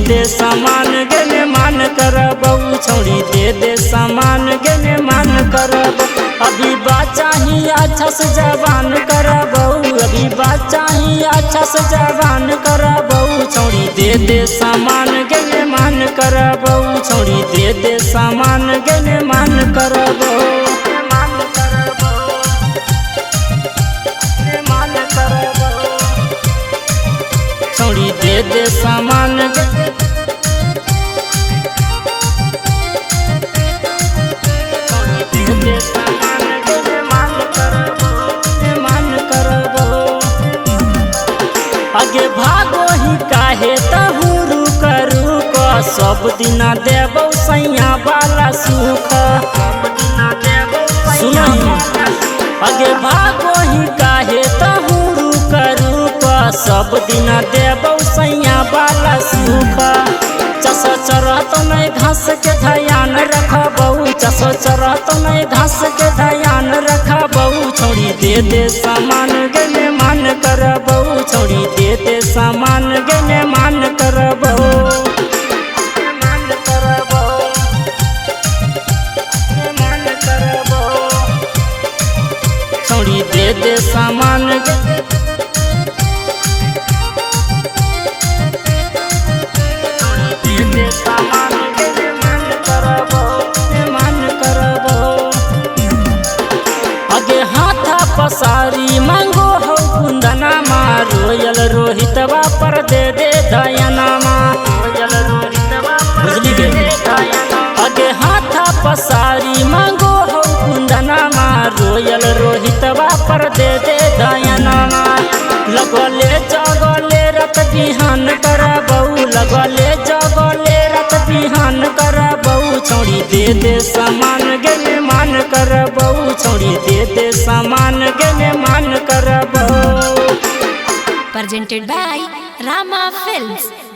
दे सामान गने मान करबौ छौड़ी दे सामान गने मान करबौ। अभी बच्चा ही अच्छा से जवान करबौ अभी बच्चा ही अच्छा से जवान करबौ छौड़ी दे सामान गने मान करबौ छौड़ी दे सामान गने मान करबौ। छौड़ी दे सामान आगे भागो ही काहे तहुरु करू को सब दिना देबौ सैया वाला सुख। सुनही आगे भागो ही काहे तहुरु करू को सब दिना देबौ सैया वाला सुख। चस चरत नहीं घास के ध्यान रखबौ चस चरत नहीं घास के ध्यान रखबौ छौड़ी दे सामान गने मान करबौ छौड़ी दे सामान गने मान करबौ। छौड़ी दे सामान आगे हाथा पसारी मांगो हो कुंदना मा रोयल रोहितवा पर दे दयाना मा बुझली गे। आगे हाथा पसारी मांगो हो कुंदना मा रोयल रोहितवा पर दे दयाना मा। लगले जगले रत बिहान करबौ लगले जगले रत बिहान करबौ छौड़ी दे सामान गने मान करबौ छौड़ी दे सामान गने मान करबौ। Presented by Rama Films।